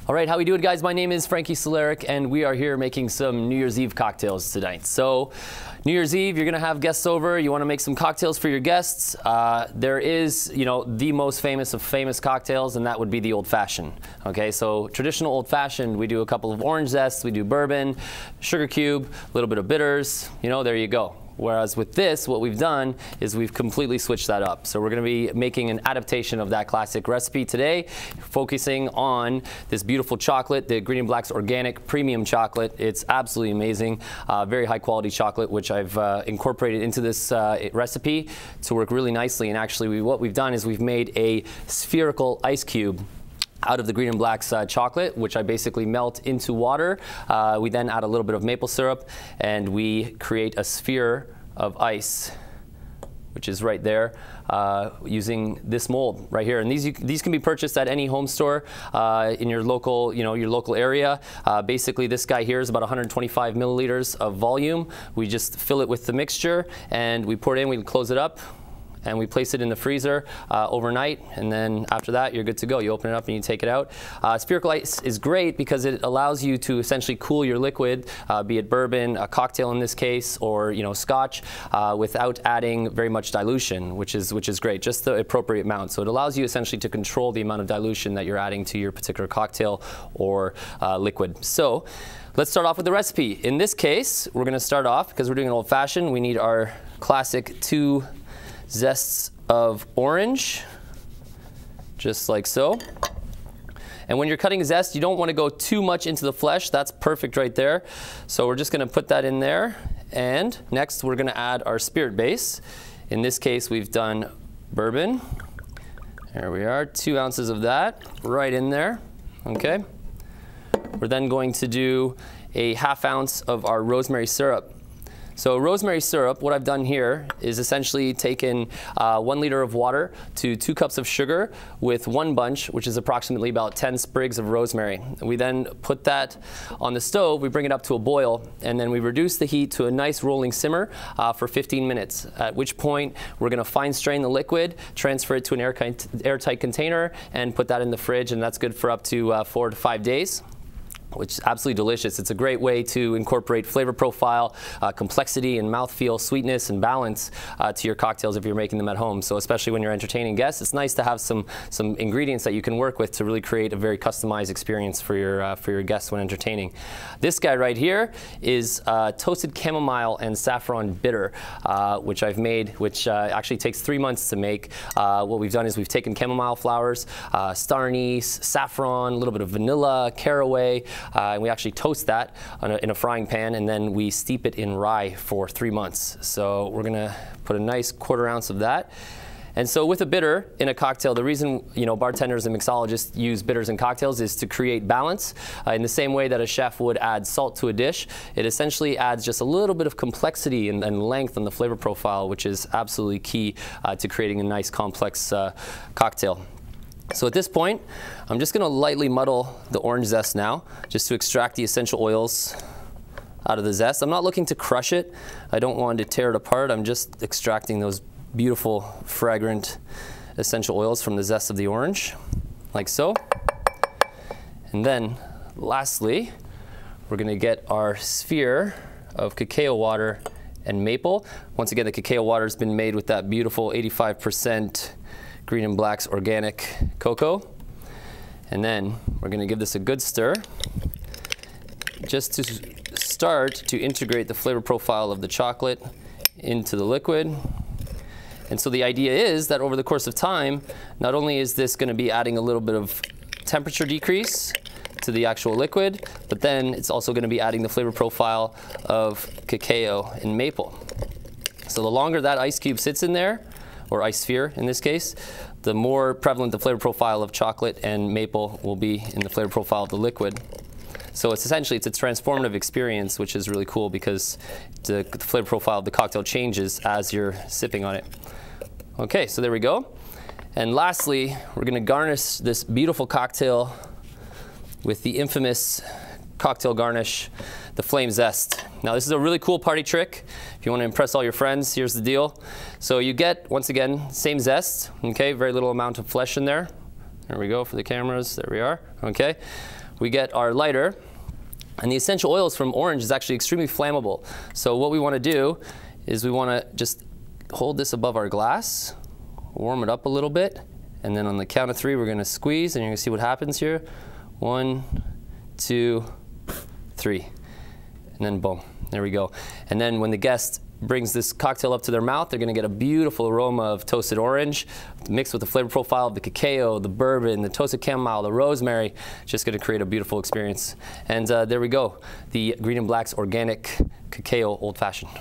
All right, how we doing, guys? My name is Frankie Solarik, and we are here making some New Year's Eve cocktails tonight. So, New Year's Eve, you're gonna have guests over. You want to make some cocktails for your guests. There is, the most famous of famous cocktails, and that would be the Old Fashioned. Okay, so traditional Old Fashioned, we do a couple of orange zests, we do bourbon, sugar cube, a little bit of bitters. There you go. Whereas with this, what we've done is we've completely switched that up. So we're going to be making an adaptation of that classic recipe today, focusing on this beautiful chocolate, the Green & Black's organic premium chocolate. It's absolutely amazing, very high quality chocolate, which I've incorporated into this recipe to work really nicely. And actually, what we've done is we've made a spherical ice cube out of the Green & Black's chocolate, which I basically melt into water. We then add a little bit of maple syrup, and we create a sphere of ice, which is right there, using this mold right here. And these can be purchased at any home store in your local, your local area. Basically, this guy here is about 125 milliliters of volume. We just fill it with the mixture, and we pour it in. We close it up, and we place it in the freezer overnight, and then after that, you're good to go. You open it up and you take it out. Spherical ice is great because it allows you to essentially cool your liquid, be it bourbon, a cocktail in this case, or scotch, without adding very much dilution, which is great, just the appropriate amount. So it allows you essentially to control the amount of dilution that you're adding to your particular cocktail or liquid. So let's start off with the recipe. In this case, we're gonna start off, because we're doing an old fashioned, we need our classic 2 zests of orange, just like so. And when you're cutting zest, you don't want to go too much into the flesh. That's perfect right there. So we're just going to put that in there. And next, we're going to add our spirit base. In this case, we've done bourbon. There we are, 2 ounces of that right in there. Okay. We're then going to do a ½ ounce of our rosemary syrup. So rosemary syrup, what I've done here is essentially taken 1 liter of water to 2 cups of sugar with 1 bunch, which is approximately about 10 sprigs of rosemary. We then put that on the stove, we bring it up to a boil, and then we reduce the heat to a nice rolling simmer for 15 minutes, at which point we're going to fine strain the liquid, transfer it to an airtight container, and put that in the fridge, and that's good for up to 4 to 5 days. Which is absolutely delicious. It's a great way to incorporate flavor profile, complexity and mouthfeel, sweetness and balance to your cocktails if you're making them at home. So especially when you're entertaining guests, it's nice to have some ingredients that you can work with to really create a very customized experience for your guests when entertaining. This guy right here is toasted chamomile and saffron bitter, which I've made, which actually takes 3 months to make. What we've done is we've taken chamomile flowers, star anise, saffron, a little bit of vanilla, caraway, and we actually toast that in a frying pan, and then we steep it in rye for 3 months. So we're gonna put a nice 1/4 ounce of that. And so with a bitter in a cocktail, the reason bartenders and mixologists use bitters in cocktails is to create balance. In the same way that a chef would add salt to a dish, it essentially adds just a little bit of complexity and length on the flavor profile, which is absolutely key to creating a nice complex cocktail. So at this point, I'm just going to lightly muddle the orange zest now, just to extract the essential oils out of the zest. I'm not looking to crush it. I don't want to tear it apart. I'm just extracting those beautiful, fragrant essential oils from the zest of the orange, like so. And then, lastly, we're going to get our sphere of cacao water and maple. Once again, the cacao water has been made with that beautiful 85% Green & Black's organic cocoa. And then we're going to give this a good stir just to start to integrate the flavor profile of the chocolate into the liquid. And so the idea is that over the course of time, not only is this going to be adding a little bit of temperature decrease to the actual liquid, but then it's also going to be adding the flavor profile of cacao and maple. So the longer that ice cube sits in there, or ice sphere in this case, the more prevalent the flavor profile of chocolate and maple will be in the flavor profile of the liquid. So it's essentially, it's a transformative experience, which is really cool because the flavor profile of the cocktail changes as you're sipping on it. Okay, so there we go. And lastly, we're gonna garnish this beautiful cocktail with the infamous cocktail garnish, the Flame Zest. Now this is a really cool party trick. If you want to impress all your friends, here's the deal. So you get, once again, same zest, okay, very little amount of flesh in there. There we go for the cameras, there we are, okay. we get our lighter. And the essential oils from orange is actually extremely flammable. So what we want to do is we want to just hold this above our glass, warm it up a little bit, and then on the count of 3, we're going to squeeze, and you're going to see what happens here. 1, 2, 3. And then boom, there we go. And then when the guest brings this cocktail up to their mouth, they're going to get a beautiful aroma of toasted orange mixed with the flavor profile of the cacao, the bourbon, the toasted chamomile, the rosemary. Just going to create a beautiful experience. And there we go, the Green and Black's Organic Cacao Old Fashioned.